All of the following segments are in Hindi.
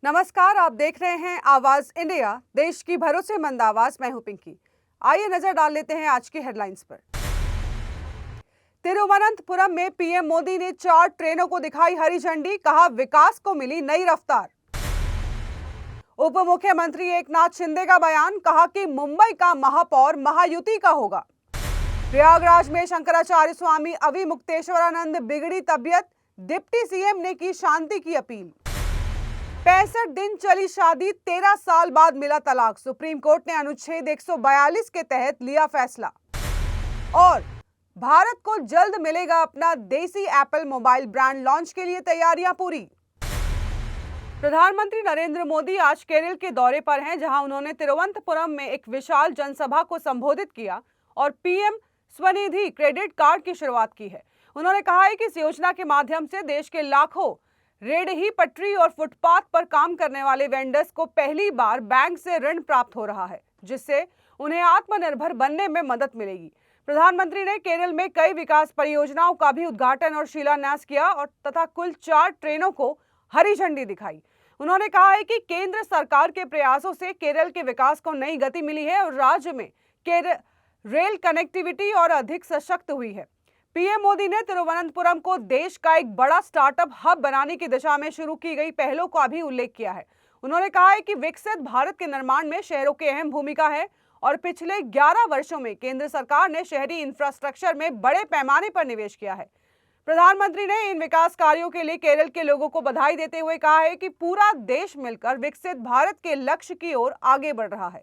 नमस्कार, आप देख रहे हैं आवाज इंडिया, देश की भरोसेमंद आवाज। मैं हूं पिंकी। आइए नजर डाल लेते हैं आज की हेडलाइंस पर। तिरुवनंतपुरम में पीएम मोदी ने 4 ट्रेनों को दिखाई हरी झंडी, कहा विकास को मिली नई रफ्तार। उप मुख्यमंत्री एकनाथ शिंदे का बयान, कहा कि मुंबई का महापौर महायुति का होगा। प्रयागराज में शंकराचार्य स्वामी अविमुक्तेश्वरानंद बिगड़ी तबियत, डिप्टी सीएम ने की शांति की अपील। 65 दिन चली शादी, 13 साल बाद मिला तलाक, सुप्रीम कोर्ट ने अनुच्छेद 142 के तहत लिया फैसला। और भारत को जल्द मिलेगा अपना देसी एप्पल मोबाइल ब्रांड, लॉन्च के लिए तैयारियां पूरी। प्रधानमंत्री नरेंद्र मोदी आज केरल के दौरे पर हैं, जहां उन्होंने तिरुवनंतपुरम में एक विशाल जनसभा को संबोधित किया और पीएम स्वनिधि क्रेडिट कार्ड की शुरुआत की है। उन्होंने कहा है कि इस योजना के माध्यम से देश के लाखों रेहड़ी, पटरी और फुटपाथ पर काम करने वाले वेंडर्स को पहली बार बैंक से ऋण प्राप्त हो रहा है, जिससे उन्हें आत्मनिर्भर बनने में मदद मिलेगी। प्रधानमंत्री ने केरल में कई विकास परियोजनाओं का भी उद्घाटन और शिलान्यास किया और तथा कुल 4 ट्रेनों को हरी झंडी दिखाई। उन्होंने कहा है कि केंद्र सरकार के प्रयासों से केरल के विकास को नई गति मिली है और राज्य में रेल कनेक्टिविटी और अधिक सशक्त हुई है। पीएम मोदी ने तिरुवनंतपुरम को देश का एक बड़ा स्टार्टअप हब बनाने की दिशा में शुरू की गई पहलों का भी उल्लेख किया है। उन्होंने कहा है कि विकसित भारत के निर्माण में शहरों की अहम भूमिका है और पिछले 11 वर्षों में केंद्र सरकार ने शहरी इंफ्रास्ट्रक्चर में बड़े पैमाने पर निवेश किया है। प्रधानमंत्री ने इन विकास कार्यों के लिए केरल के लोगों को बधाई देते हुए कहा है कि पूरा देश मिलकर विकसित भारत के लक्ष्य की ओर आगे बढ़ रहा है।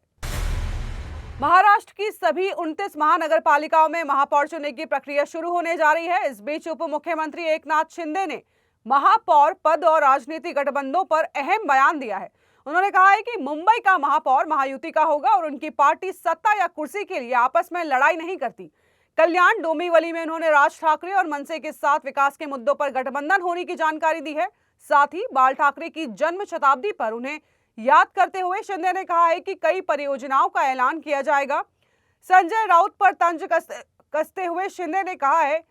महाराष्ट्र की सभी 29 महानगर पालिकाओं में महापौर चुनने की प्रक्रिया शुरू होने जा रही है। इस बीच उप मुख्यमंत्री एकनाथ शिंदे ने महापौर पद और राजनीतिक गठबंधनों पर अहम बयान दिया है। उन्होंने कहा है कि मुंबई का महापौर महायुति का होगा और उनकी पार्टी सत्ता या कुर्सी के लिए आपस में लड़ाई नहीं करती। कल्याण डोंबिवली में उन्होंने राज ठाकरे और मनसे के साथ विकास के मुद्दों पर गठबंधन होने की जानकारी दी है। साथ ही बाल ठाकरे की जन्म शताब्दी पर उन्हें याद करते हुए शिंदे ने कहा है कि कई परियोजनाओं का ऐलान किया जाएगा। संजय राउत पर तंज कसते हुए शिंदे ने कहा है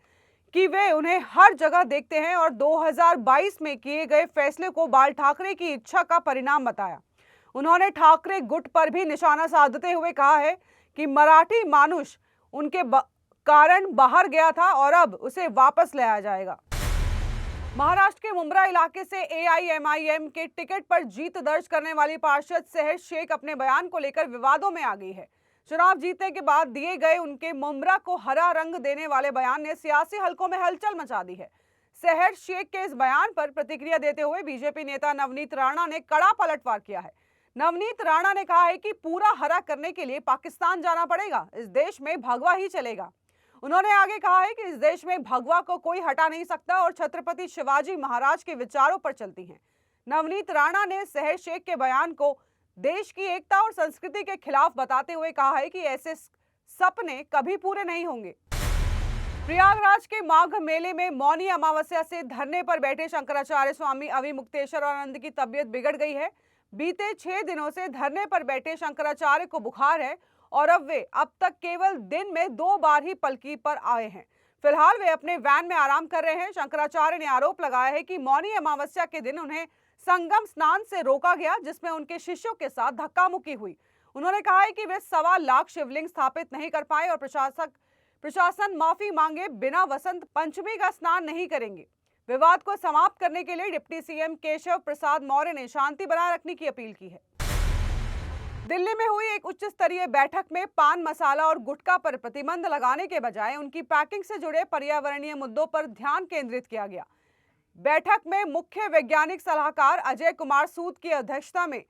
कि वे उन्हें हर जगह देखते हैं और 2022 में किए गए फैसले को बाल ठाकरे की इच्छा का परिणाम बताया। उन्होंने ठाकरे गुट पर भी निशाना साधते हुए कहा है कि मराठी मानुष उनके कारण बाहर गया था और अब उसे वापस लाया जाएगा। महाराष्ट्र के मुंब्रा इलाके से एआईएमआईएम के टिकट पर जीत दर्ज करने वाली पार्षद सहर शेख अपने बयान को लेकर विवादों में आ गई है। चुनाव जीतने के बाद दिए गए उनके मुंब्रा को हरा रंग देने वाले बयान ने सियासी हलकों में हलचल मचा दी है। सहर शेख के इस बयान पर प्रतिक्रिया देते हुए बीजेपी नेता नवनीत राणा ने कड़ा पलटवार किया है। नवनीत राणा ने कहा है कि पूरा हरा करने के लिए पाकिस्तान जाना पड़ेगा, इस देश में भगवा ही चलेगा। उन्होंने आगे कहा है कि इस देश में भगवा को कोई हटा नहीं सकता और छत्रपति शिवाजी महाराज के विचारों पर चलती हैं। नवनीत राणा ने सहर शेख के बयान को देश की एकता और संस्कृति के खिलाफ बताते हुए कहा है कि ऐसे सपने कभी पूरे नहीं होंगे। प्रयागराज के माघ मेले में मौनी अमावस्या से धरने पर बैठे शंकराचार्य स्वामी अविमुक्तेश्वरानंद की तबियत बिगड़ गई है। बीते 6 दिनों से धरने पर बैठे शंकराचार्य को बुखार है और अब तक केवल दिन में 2 बार ही पलकी पर आए हैं। फिलहाल वे अपने वैन में आराम कर रहे हैं। शंकराचार्य ने आरोप लगाया है कि मौनी अमावस्या के दिन उन्हें संगम स्नान से रोका गया, जिसमें उनके शिष्यों के साथ धक्का मुक्की हुई। उन्होंने कहा है कि वे 1.25 लाख शिवलिंग स्थापित नहीं कर पाए और प्रशासन माफी मांगे बिना वसंत पंचमी का स्नान नहीं करेंगे। विवाद को समाप्त करने के लिए डिप्टी सीएम केशव प्रसाद मौर्य ने शांति बनाए रखने की अपील की है। दिल्ली में हुई एक उच्च स्तरीय बैठक में पान मसाला और गुटखा पर प्रतिबंध लगाने के बजाय उनकी पैकिंग से जुड़े पर्यावरणीय मुद्दों पर ध्यान केंद्रित किया गया। बैठक में मुख्य वैज्ञानिक सलाहकार अजय कुमार सूद की अध्यक्षता में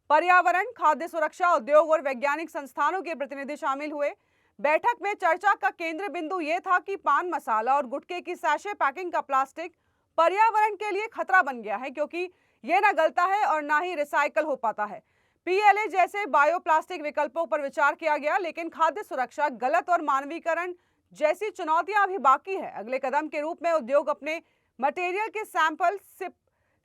पर्यावरण, खाद्य सुरक्षा, उद्योग और वैज्ञानिक संस्थानों के प्रतिनिधि शामिल हुए। बैठक में चर्चा का केंद्र बिंदु ये था कि पान मसाला और गुटखे की सैशे पैकिंग का प्लास्टिक पर्यावरण के लिए खतरा बन गया है, क्योंकि ये न गलता है और न ही रिसाइकल हो पाता है। पीएलए जैसे बायोप्लास्टिक विकल्पों पर विचार किया गया, लेकिन खाद्य सुरक्षा, गलत और मानवीकरण जैसी चुनौतियां अभी बाकी है। अगले कदम के रूप में उद्योग अपने मटेरियल के सैंपल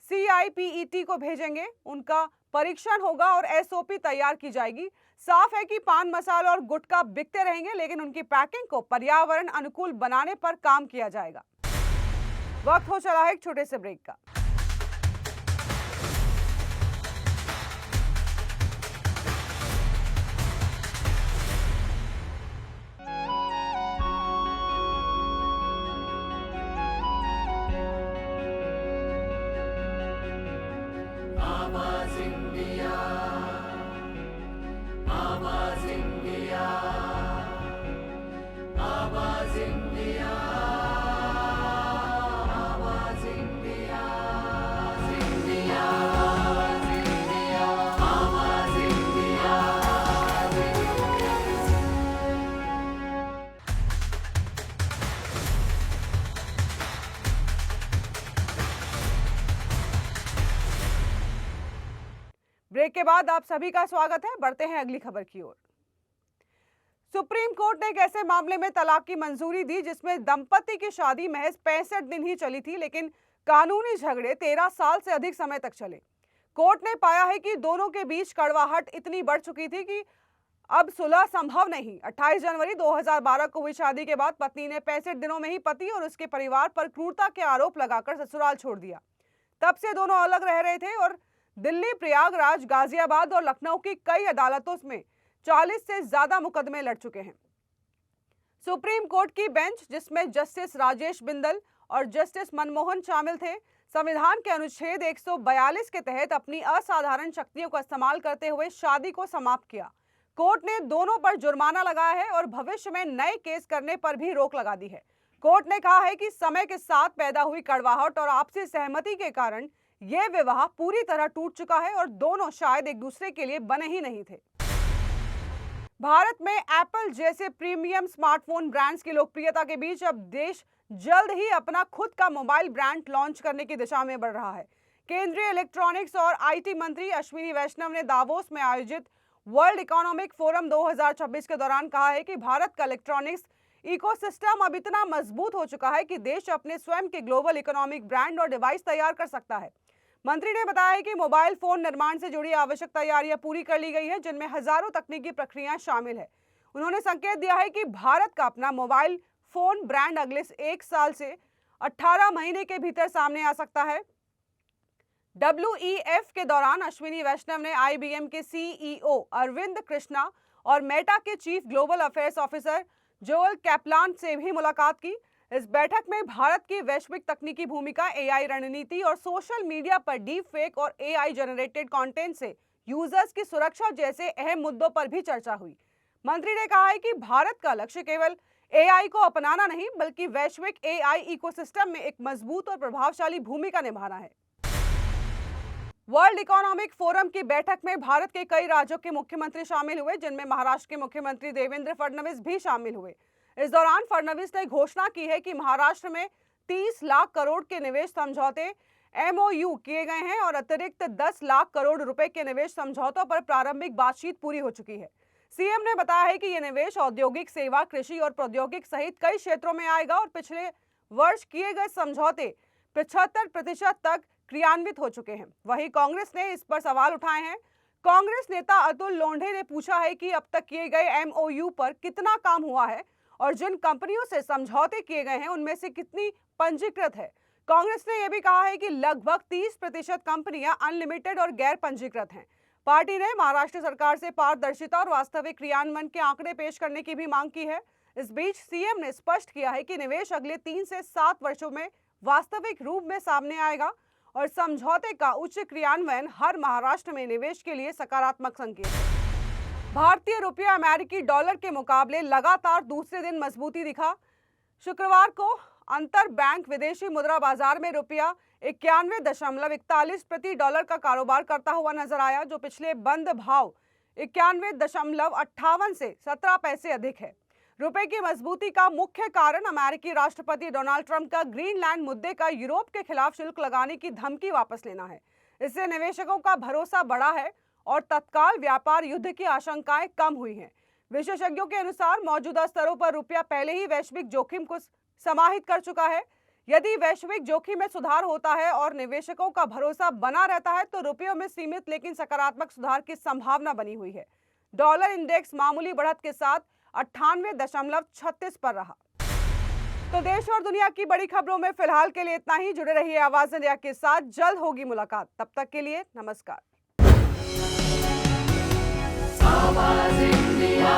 CIPET को भेजेंगे, उनका परीक्षण होगा और SOP तैयार की जाएगी। साफ है कि पान मसाला और गुटखा बिकते रहेंगे, लेकिन उनकी पैकिंग को पर्यावरण अनुकूल बनाने पर काम किया जाएगा। वक्त हो चला है एक छोटे से ब्रेक का। ब्रेक के बाद आप सभी का स्वागत है। बढ़ते हैं अगली खबर की ओर। सुप्रीम कोर्ट ने एक ऐसे मामले में तलाक की मंजूरी दी जिसमें दंपति की शादी महज 65 दिन ही चली थी, लेकिन कानूनी झगड़े 13 साल से अधिक समय तक चले। कोर्ट ने पाया है कि दोनों के बीच कड़वाहट इतनी बढ़ चुकी थी कि अब सुलह संभव नहीं। 28 जनवरी 2012 को हुई शादी के बाद पत्नी ने 65 दिनों में ही पति और उसके परिवार पर क्रूरता के आरोप लगाकर ससुराल छोड़ दिया। तब से दोनों अलग रह रहे थे और दिल्ली, प्रयागराज, गाजियाबाद और लखनऊ की कई अदालतों में 40 से ज्यादा मुकदमे लड़ चुके हैं। सुप्रीम कोर्ट की बेंच, जिसमें जस्टिस राजेश बिंदल और जस्टिस मनमोहन शामिल थे, संविधान के अनुच्छेद 142 के तहत अपनी असाधारण शक्तियों का इस्तेमाल करते हुए शादी को समाप्त किया। कोर्ट ने दोनों पर जुर्माना लगाया है और भविष्य में नए केस करने पर भी रोक लगा दी है। कोर्ट ने कहा है कि समय के साथ पैदा हुई कड़वाहट और आपसी सहमति के कारण यह विवाह पूरी तरह टूट चुका है और दोनों शायद एक दूसरे के लिए बने ही नहीं थे। भारत में एप्पल जैसे प्रीमियम स्मार्टफोन ब्रांड्स की लोकप्रियता के बीच अब देश जल्द ही अपना खुद का मोबाइल ब्रांड लॉन्च करने की दिशा में बढ़ रहा है। केंद्रीय इलेक्ट्रॉनिक्स और आईटी मंत्री अश्विनी वैष्णव ने दावोस में आयोजित वर्ल्ड इकोनॉमिक फोरम 2026 के दौरान कहा है कि भारत का इलेक्ट्रॉनिक्स इकोसिस्टम अब इतना मजबूत हो चुका है कि देश अपने स्वयं के ग्लोबल इकोनॉमिक ब्रांड और डिवाइस तैयार कर सकता है। मंत्री ने बताया कि मोबाइल फोन निर्माण से जुड़ी आवश्यक तैयारियां पूरी कर ली गई है, जिनमें हजारों तकनीकी प्रक्रियाएं शामिल है। उन्होंने संकेत दिया है कि भारत का अपना मोबाइल फोन ब्रांड अगले 1 साल से 18 महीने के भीतर सामने आ सकता है। WEF के दौरान अश्विनी वैष्णव ने IBM के CEO अरविंद कृष्णा और मेटा के chief global affairs officer Joel Kaplan से भी मुलाकात की। इस बैठक में भारत की वैश्विक तकनीकी भूमिका, AI रणनीति और सोशल मीडिया पर डीप फेक और AI जनरेटेड कंटेंट से यूजर्स की सुरक्षा जैसे अहम मुद्दों पर भी चर्चा हुई। मंत्री ने कहा है कि भारत का लक्ष्य केवल AI को अपनाना नहीं, बल्कि वैश्विक AI इकोसिस्टम में एक मजबूत और प्रभावशाली भूमिका निभाना है। वर्ल्ड इकोनॉमिक फोरम की बैठक में भारत के कई राज्यों के मुख्यमंत्री शामिल हुए, जिनमें महाराष्ट्र के मुख्यमंत्री देवेंद्र फडणवीस भी शामिल हुए। इस दौरान फडणवीस ने घोषणा की है कि महाराष्ट्र में 30 लाख करोड़ के निवेश समझौते MOU किए गए हैं और अतिरिक्त 10 लाख करोड़ रुपए के निवेश समझौतों पर प्रारंभिक बातचीत पूरी हो चुकी है। सीएम ने बताया है कि यह निवेश औद्योगिक, सेवा, कृषि और प्रौद्योगिक सहित कई क्षेत्रों में आएगा और पिछले वर्ष किए गए समझौते 75% तक क्रियान्वित हो चुके हैं। वहीं कांग्रेस ने इस पर सवाल उठाए हैं। कांग्रेस नेता अतुल लोंढे ने पूछा है कि अब तक किए गए MOU पर कितना काम हुआ है और जिन कंपनियों से समझौते किए गए हैं उनमें से कितनी पंजीकृत है। कांग्रेस ने यह भी कहा है कि लगभग 30% कंपनियां अनलिमिटेड और गैर पंजीकृत हैं। पार्टी ने महाराष्ट्र सरकार से पारदर्शिता और वास्तविक क्रियान्वयन के आंकड़े पेश करने की भी मांग की है। इस बीच सीएम ने स्पष्ट किया है कि निवेश अगले 3 से 7 वर्षों में वास्तविक रूप में सामने आएगा और समझौते का उच्च क्रियान्वयन हर महाराष्ट्र में निवेश के लिए सकारात्मक संकेत है। भारतीय रुपया अमेरिकी डॉलर के मुकाबले लगातार दूसरे दिन मजबूती दिखा। शुक्रवार को अंतर बैंक विदेशी मुद्रा बाजार में रुपया 91.41 प्रति डॉलर का कारोबार करता हुआ नजर आया, जो पिछले बंद भाव 91.58 से 17 पैसे अधिक है। रुपए की मजबूती का मुख्य कारण अमेरिकी राष्ट्रपति डोनाल्ड ट्रंप का ग्रीनलैंड मुद्दे का यूरोप के खिलाफ शुल्क लगाने की धमकी वापस लेना है। इससे निवेशकों का भरोसा बढ़ा है और तत्काल व्यापार युद्ध की आशंकाएं कम हुई हैं। विशेषज्ञों के अनुसार मौजूदा स्तरों पर रुपया पहले ही वैश्विक जोखिम को समाहित कर चुका है। यदि वैश्विक जोखिम में सुधार होता है और निवेशकों का भरोसा बना रहता है तो रुपयों में सीमित लेकिन सकारात्मक सुधार की संभावना बनी हुई है। डॉलर इंडेक्स मामूली बढ़त के साथ 98.36 पर रहा। तो देश और दुनिया की बड़ी खबरों में फिलहाल के लिए इतना ही। जुड़े रहिए आवाज इंडिया के साथ, जल्द होगी मुलाकात। तब तक के लिए नमस्कार। आवाज इंडिया।